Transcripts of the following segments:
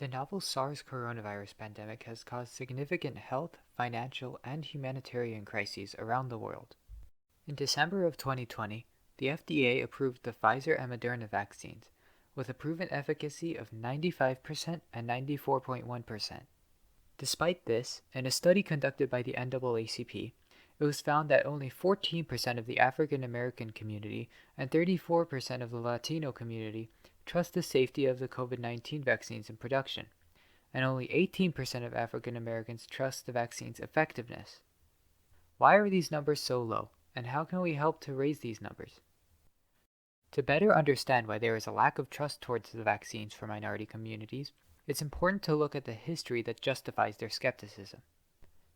The novel SARS coronavirus pandemic has caused significant health, financial, and humanitarian crises around the world. In December of 2020, the FDA approved the Pfizer and Moderna vaccines, with a proven efficacy of 95% and 94.1%. Despite this, in a study conducted by the NAACP, it was found that only 14% of the African American community and 34% of the Latino community trust the safety of the COVID-19 vaccines in production, and only 18% of African Americans trust the vaccine's effectiveness. Why are these numbers so low, and how can we help to raise these numbers? To better understand why there is a lack of trust towards the vaccines for minority communities, it's important to look at the history that justifies their skepticism.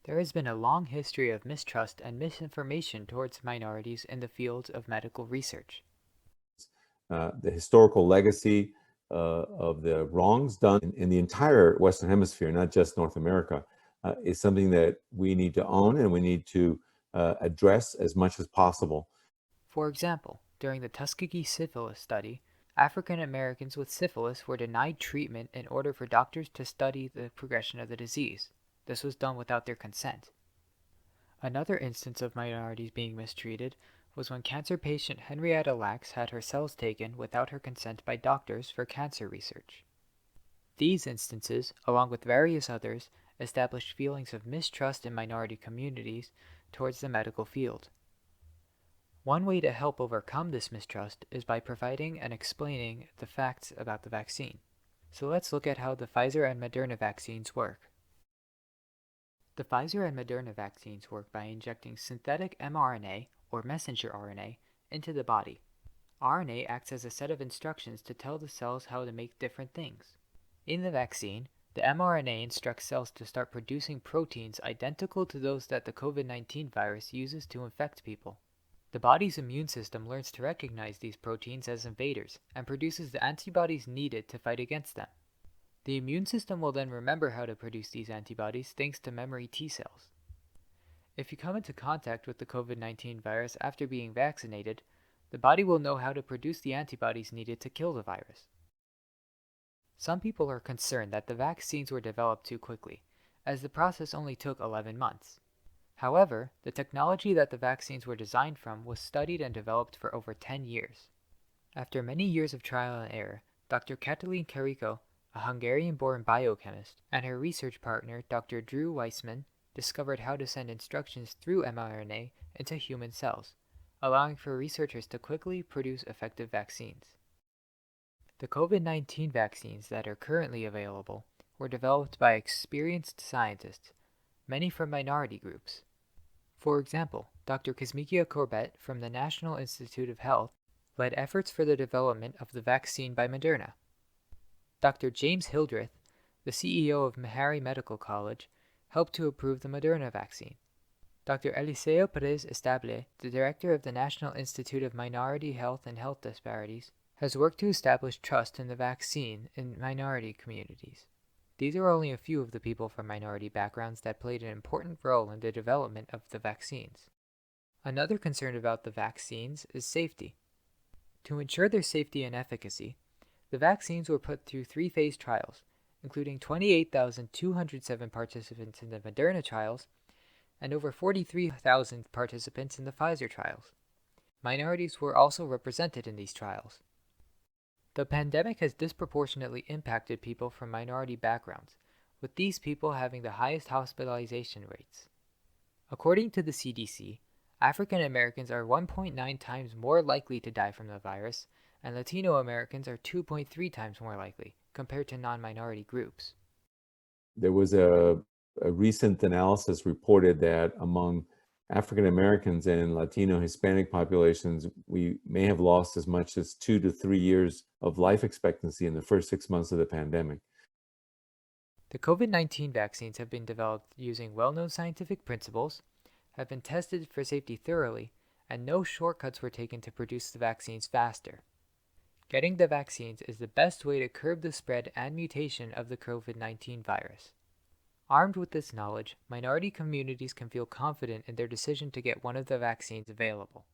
There has been a long history of mistrust and misinformation towards minorities in the fields of medical research. The historical legacy of the wrongs done in the entire Western Hemisphere, not just North America, is something that we need to own and we need to address as much as possible. For example, during the Tuskegee syphilis study, African Americans with syphilis were denied treatment in order for doctors to study the progression of the disease. This was done without their consent. Another instance of minorities being mistreated was when cancer patient Henrietta Lacks had her cells taken without her consent by doctors for cancer research. These instances, along with various others, established feelings of mistrust in minority communities towards the medical field. One way to help overcome this mistrust is by providing and explaining the facts about the vaccine. So let's look at how the Pfizer and Moderna vaccines work. The Pfizer and Moderna vaccines work by injecting synthetic mRNA, or messenger RNA, into the body. RNA acts as a set of instructions to tell the cells how to make different things. In the vaccine, the mRNA instructs cells to start producing proteins identical to those that the COVID-19 virus uses to infect people. The body's immune system learns to recognize these proteins as invaders and produces the antibodies needed to fight against them. The immune system will then remember how to produce these antibodies thanks to memory T cells. If you come into contact with the COVID-19 virus after being vaccinated, the body will know how to produce the antibodies needed to kill the virus. Some people are concerned that the vaccines were developed too quickly, as the process only took 11 months. However, the technology that the vaccines were designed from was studied and developed for over 10 years. After many years of trial and error, Dr. Katalin Kariko, a Hungarian-born biochemist, and her research partner, Dr. Drew Weissman, discovered how to send instructions through mRNA into human cells, allowing for researchers to quickly produce effective vaccines. The COVID-19 vaccines that are currently available were developed by experienced scientists, many from minority groups. For example, Dr. Kazmikia Corbett from the National Institute of Health led efforts for the development of the vaccine by Moderna. Dr. James Hildreth, the CEO of Meharry Medical College, helped to approve the Moderna vaccine. Dr. Eliseo Pérez-Stable, the director of the National Institute of Minority Health and Health Disparities, has worked to establish trust in the vaccine in minority communities. These are only a few of the people from minority backgrounds that played an important role in the development of the vaccines. Another concern about the vaccines is safety. To ensure their safety and efficacy, the vaccines were put through 3-phase trials, including 28,207 participants in the Moderna trials and over 43,000 participants in the Pfizer trials. Minorities were also represented in these trials. The pandemic has disproportionately impacted people from minority backgrounds, with these people having the highest hospitalization rates. According to the CDC, African Americans are 1.9 times more likely to die from the virus, and Latino Americans are 2.3 times more likely, compared to non-minority groups. There was a recent analysis reported that among African Americans and Latino Hispanic populations, we may have lost as much as 2 to 3 years of life expectancy in the first 6 months of the pandemic. The COVID-19 vaccines have been developed using well-known scientific principles, have been tested for safety thoroughly, and no shortcuts were taken to produce the vaccines faster. Getting the vaccines is the best way to curb the spread and mutation of the COVID-19 virus. Armed with this knowledge, minority communities can feel confident in their decision to get one of the vaccines available.